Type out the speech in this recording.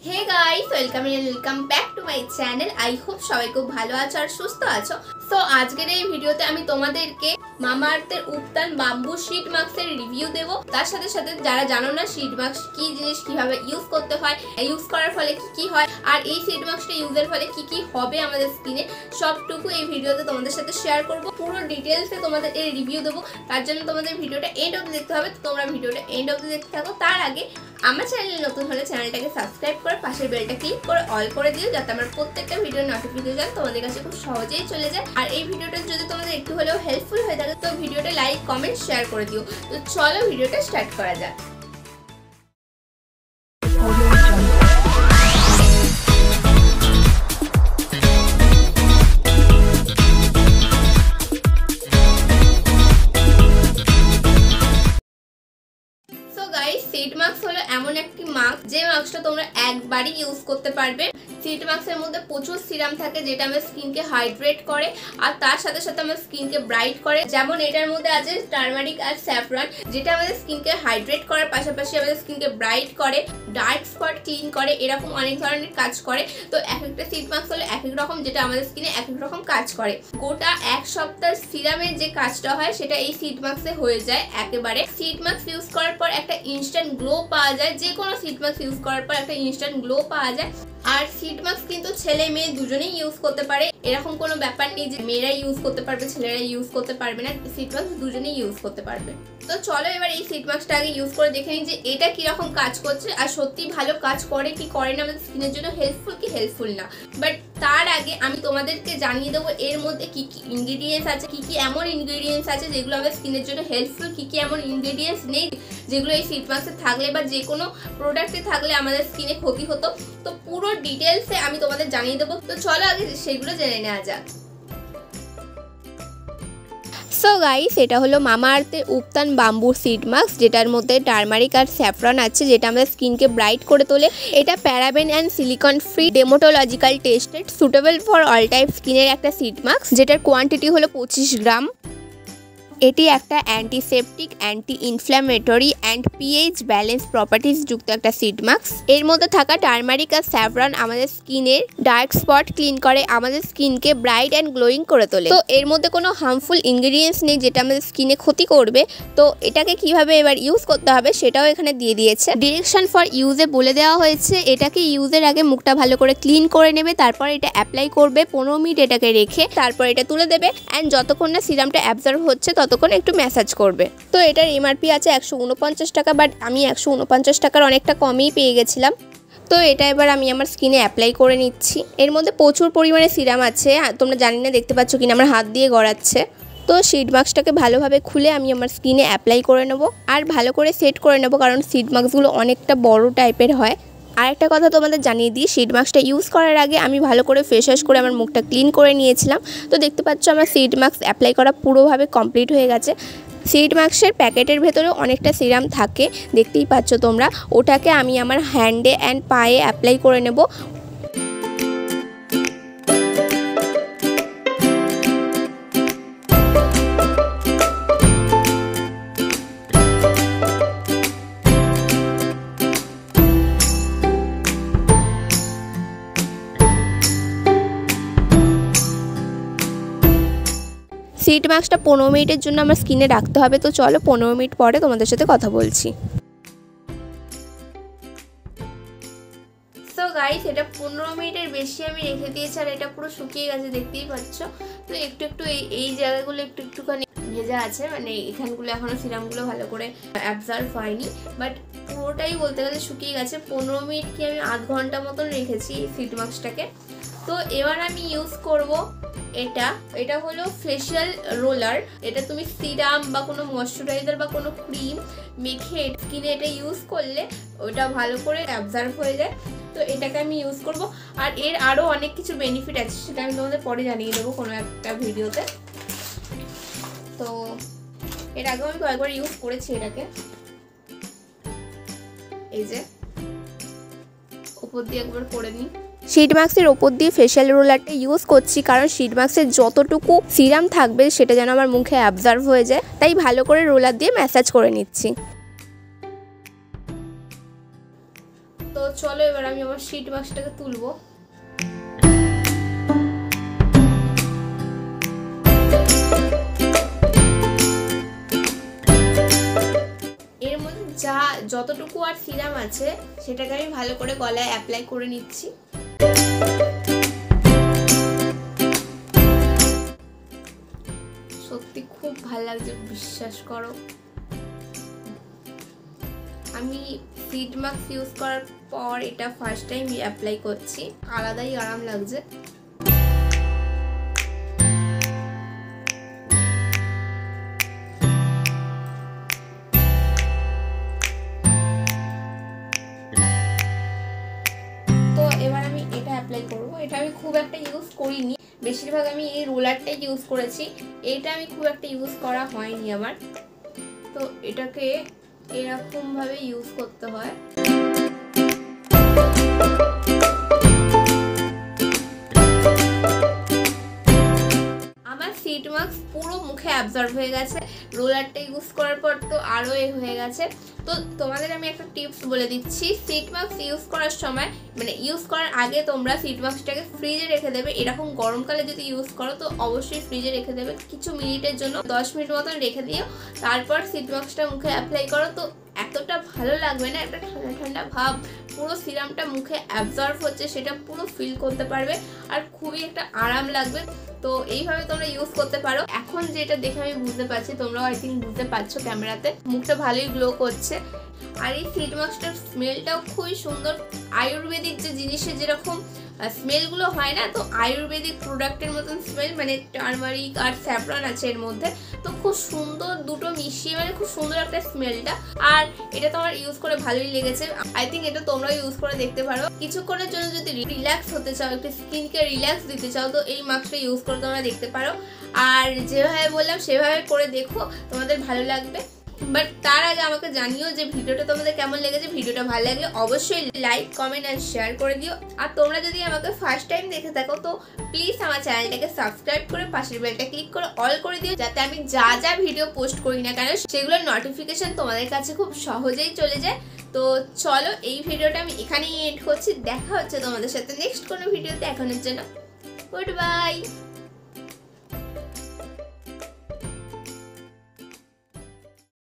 Hey guys, welcome back to my channel. I hope সবাই খুব ভালো আছো আর সুস্থ আছো। সো আজকের এই ভিডিওতে আমি তোমাদেরকে মামাআর্থের উবতান বাম্বু শীট মাস্কের রিভিউ দেব। তার সাথে সাথে যারা জানো না শীট মাস্ক কি জিনিস, কিভাবে ইউজ করতে হয়, ইউজ করার ফলে কি কি হয়, আর এই শীট মাস্কটা ইউজের ফলে কি কি হবে আমাদের স্কিনে, সবটুকু এই ভিডিওতে তোমাদের সাথে শেয়ার করব। পুরো ডিটেলসে তোমাদের এই রিভিউ দেবো। তার জন্য তোমাদের ভিডিওটা এন্ড অবধি দেখতে হবে। তোমরা ভিডিওটা এন্ড অবধি দেখতে থাকো। তার আগে আমার চ্যানেলে নতুন হলে চ্যানেলটাকে সাবস্ক্রাইব করে পাশের বেলটা ক্লিক করে অল করে দিও, যাতে আমার প্রত্যেকটা ভিডিওর নোটিফিকেশন তোমাদের কাছে খুব সহজেই চলে যায়। আর এই ভিডিওটা যদি তোমাদের একটু হলেও হেল্পফুল হয়ে থাকে তো ভিডিওটা লাইক, কমেন্ট, শেয়ার করে দিও। তো চলো ভিডিওটা স্টার্ট করা যাক। শীট মাস্ক হলো এমন একটি মাস্ক যে মাস্কটা তোমরা একবারই ইউজ করতে পারবে। শীট মাস্কের মধ্যে প্রচুর সিরাম থাকে যেটা আমার স্কিনকে হাইড্রেট করে আর তার সাথে সাথে আমার স্কিনকে ব্রাইট করে। যেমন এটার মধ্যে আছে টারমারিক আর স্যাফরন, যেটা আমাদের স্কিনকে হাইড্রেট করার পাশাপাশি আমাদের স্কিনকে ব্রাইট করে, ডার্ক স্পট ক্লিন করে, এরকম অনেক ধরনের কাজ করে। তো এক একটা শীট মাস্ক হলো এক এক রকম, যেটা আমাদের স্কিনে এক এক রকম কাজ করে। গোটা এক সপ্তাহ সিরামের যে কাজটা হয় সেটা এই শীট মাস্কে হয়ে যায় একেবারে। শীট মাস্ক ইউজ করার পর একটা ইনস্ট্যান্ট গ্লো পাওয়া যায়। যে কোনো শীট মাস্ক ইউজ করার পর একটা ইনস্ট্যান্ট গ্লো পাওয়া যায়। আর শীট মাস্ক কিন্তু ছেলে মেয়ে দুজনেই ইউজ করতে পারে, এরকম কোনো ব্যাপার নেই যে মেয়েরা ইউজ করতে পারবে ছেলেরা ইউজ করতে পারবে না। শীট মাস্ক দুজনেই ইউজ করতে পারবে। তো চলো এবার এই শীট মাস্কটা আগে ইউজ করে দেখে নিই যে এটা কিরকম কাজ করছে আর সত্যি ভালো কাজ করে কি করে না, আমাদের স্কিনের জন্য হেল্পফুল কি হেল্পফুল না। বাট তার আগে আমি তোমাদেরকে জানিয়ে দেবো এর মধ্যে কি কি ইনগ্রিডিয়েন্টস আছে, কি কি এমন ইনগ্রিডিয়েন্টস আছে যেগুলো আমাদের স্কিনের জন্য হেল্পফুল, কি কি এমন ইনগ্রিডিয়েন্টস নেই যেগুলো এই শীট মাস্কে থাকলে বা যে কোনো প্রোডাক্টে থাকলে আমাদের স্কিনে ক্ষতি হতো। তো পুরো ডিটেলসে আমি তোমাদের জানিয়ে দেবো। তো চলো আগে সেগুলো জেনে নেওয়া যাক। সো গাইস, এটা হলো মামাআর্থের উবতান বাম্বু শীট মাস্ক, যেটার মধ্যে টারমারিক আর স্যাফরন আছে, যেটা আমাদের স্কিনকে ব্রাইট করে তোলে। এটা paraben and silicone free, dermatological tested, suitable for all type স্কিনের একটা শীট মাস্ক, যেটার কোয়ান্টিটি হলো 25 গ্রাম। এটি একটা antiseptic, anti inflammatory and pH balance properties যুক্ত একটা শীট মাস্ক। এর মধ্যে থাকা টারমারিক আর স্যাফরন আমাদের স্কিনের ডার্ক স্পট ক্লিন করে, আমাদের স্কিনকে ব্রাইট অ্যান্ড গ্লোয়িং করে তোলে। তো এর মধ্যে কোনো হার্মফুল ইনগ্রিডিয়েন্টস নেই যেটা আমাদের স্কিনে ক্ষতি করবে। তো এটাকে কিভাবে এবার ইউজ করতে হবে সেটাও এখানে দিয়ে দিয়েছে। ডিরেকশন ফর ইউজে বলে দেওয়া হয়েছে। এটাকে ইউজের আগে মুখটা ভালো করে ক্লিন করে নেবে, তারপর এটা অ্যাপ্লাই করবে 15 মিনিট এটাকে রেখে, তারপর এটা তুলে দেবে অ্যান্ড যতক্ষণ না সিরামটা অ্যাবজর্ব হচ্ছে ততক্ষণ একটু ম্যাসাজ করবে। তো এটার এমআরপি আছে 149 টাকা, বাট আমি 149 টাকার অনেকটা কমেই পেয়ে গেছিলাম। তো এটা এবার আমি আমার স্কিনে অ্যাপ্লাই করে নিচ্ছি। এর মধ্যে প্রচুর পরিমাণে সিরাম আছে, তোমরা জানি না দেখতে পাচ্ছ কিনা, আমার হাত দিয়ে গড়াচ্ছে। তো শীট মাস্কটাকে ভালোভাবে খুলে আমি আমার স্কিনে অ্যাপ্লাই করে নেবো আর ভালো করে সেট করে নেবো, কারণ শীট মাস্কগুলো অনেকটা বড় টাইপের হয়। আর একটা কথা তোমাদের জানিয়ে দিই, শীট মাস্কটা ইউজ করার আগে আমি ভালো করে ফেস ওয়াশ করে আমার মুখটা ক্লিন করে নিয়েছিলাম। তো দেখতে পাচ্ছ আমার শীট মাস্ক অ্যাপ্লাই করা পুরোভাবে কমপ্লিট হয়ে গেছে। শীট মাস্কের প্যাকেটের ভেতরে অনেকটা সিরাম থাকে, দেখতেই পাচ্ছ তোমরা। ওটাকে আমি আমার হ্যান্ডে অ্যান্ড পায়ে অ্যাপ্লাই করে নেব। শীট মাস্কটা 15 মিনিটের জন্য আমার স্কিনে রাখতে হবে। তো চলো 15 মিনিট পরে তোমাদের সাথে কথা বলছি। সো গাইস, এটা 15 মিনিটের বেশি আমি রেখে দিয়েছি আর এটা পুরো শুকিয়ে গেছে, দেখতেই পাচ্ছ। তো একটু একটু এই জায়গাগুলো একটুখানি ভেজা আছে, মানে এখানগুলো এখনো সিরামগুলো ভালো করে অ্যাবজর্ব হয়নি, বাট পুরোটাই বলতে গেলে শুকিয়ে গেছে। 15 মিনিট কি আমি আধ ঘন্টা মতন রেখেছি এই শীট মাস্কটাকে। তো এবার আমি ইউজ করব এটা হলো ফেশিয়াল রোলার। এটা তুমি সিরাম বা কোনো ময়শ্চারাইজার বা কোনো ক্রিম মেখে স্কিনে এটা ইউজ করলে ওটা ভালো করে অ্যাবজর্ব হয়ে যায়। তো এটাকে আমি ইউজ করব। আর এর আরও অনেক কিছু বেনিফিট আছে, সেটা আমি তোমাদের পরে জানিয়ে দেবো কোনো একটা ভিডিওতে। তো এর আগেও আমি কয়েকবার ইউজ করেছি এটাকে। এই যে উপর দিয়ে একবার করে নিই। শীট মাস্কের ওপর দিয়ে ফেশিয়াল রোলারটা ইউজ করছি, কারণ শীট মাস্কের যতটুকু সিরাম থাকবে সেটা যেন আমার মুখে অ্যাবজর্ব হয়ে যায়, তাই ভালো করে রোলার দিয়ে ম্যাসাজ করে নিচ্ছি। তো চলো এবার আমি আমার শিট মাস্কটাকে তুলবো। এর মধ্যে যতটুকু আর সিরাম আছে সেটাকে আমি ভালো করে গলায় অ্যাপ্লাই করে নিচ্ছি। সত্যি খুব ভালো লাগছে, বিশ্বাস করো। আমি সিড মাস্ক ইউজ করার পর এটা ফার্স্ট টাইম অ্যাপ্লাই করছি, আলাদাই আরাম লাগছে। তো এবার আমি এটা অ্যাপ্লাই করব। এটা আমি খুব একটা ইউজ করিনি, বেশিরভাগ আমি এই রোলারটাই ইউজ করেছি। এটা আমি খুব একটা ইউজ করা হয়নি আমার। তো এটাকে এরকম ভাবে ইউজ করতে হয়। আমার সিড মাস্ক পুরো মুখে অ্যাবজর্ব হয়ে গেছে, রোলারটা ইউজ করার পর তো আরো হয়ে গেছে। তো তোমাদের আমি একটা টিপস বলে দিচ্ছি, সিড মাস্ক ইউজ করার সময় মানে ইউজ করার আগে তোমরা সিড মাস্কটাকে ফ্রিজে রেখে দেবে। এরকম গরমকালে যদি ইউজ করো তো অবশ্যই ফ্রিজে রেখে দেবে কিছু মিনিটের জন্য, 10 মিনিট মতন রেখে দিও। তারপর সিড মাস্কটা মুখে অ্যাপ্লাই করো, তো এতটা ভালো লাগবে না, একটা ঠান্ডা ঠান্ডা ভাব, পুরো সিরামটা মুখে অ্যাবজর্ব হচ্ছে সেটা পুরো ফিল করতে পারবে, আর খুবই একটা আরাম লাগবে। তো এইভাবে তোমরা ইউজ করতে পারো। এখন যেটা দেখে আমি বুঝতে পারছি, তোমরাও আই থিঙ্ক বুঝতে পারছো ক্যামেরাতে, মুখটা ভালোই গ্লো করছে। আর এই সিড মাস্কটার স্মেলটাও খুবই সুন্দর। আয়ুর্বেদিক যে জিনিসের যেরকম স্মেলগুলো হয় না, তো আয়ুর্বেদিক প্রোডাক্টের মতন স্মেল, মানে টারমারিক আর স্যাফরন আছে এর মধ্যে, তো খুব সুন্দর দুটো মিশিয়ে, মানে খুব সুন্দর একটা স্মেলটা। আর এটা তো আমার ইউজ করে ভালোই লেগেছে। আই থিঙ্ক এটা তোমরাও ইউজ করে দেখতে পারো। কিছুক্ষণের জন্য যদি রিল্যাক্স হতে চাও, একটু স্কিনকে রিল্যাক্স দিতে চাও, তো এই মাস্কটা ইউজ করে তোমরা দেখতে পারো। আর যেভাবে বললাম সেভাবে করে দেখো, তোমাদের ভালো লাগবে। বাট তার আগে আমাকে জানিও যে ভিডিওটা তোমাদের কেমন লেগেছে। ভিডিওটা ভালো লাগলে অবশ্যই লাইক, কমেন্ট আর শেয়ার করে দিও। আর তোমরা যদি আমাকে ফার্স্ট টাইম দেখে থাকো তো প্লিজ আমার চ্যানেলটাকে সাবস্ক্রাইব করে পাশের বেলটা ক্লিক করে অল করে দিও, যাতে আমি যা ভিডিও পোস্ট করি না কেন সেগুলোর নোটিফিকেশন তোমাদের কাছে খুব সহজেই চলে যায়। তো চলো এই ভিডিওটা আমি এখানেই এন্ড করছি। দেখা হচ্ছে তোমাদের সাথে নেক্সট কোনো ভিডিওতে। এখনের জন্য গুড বাই।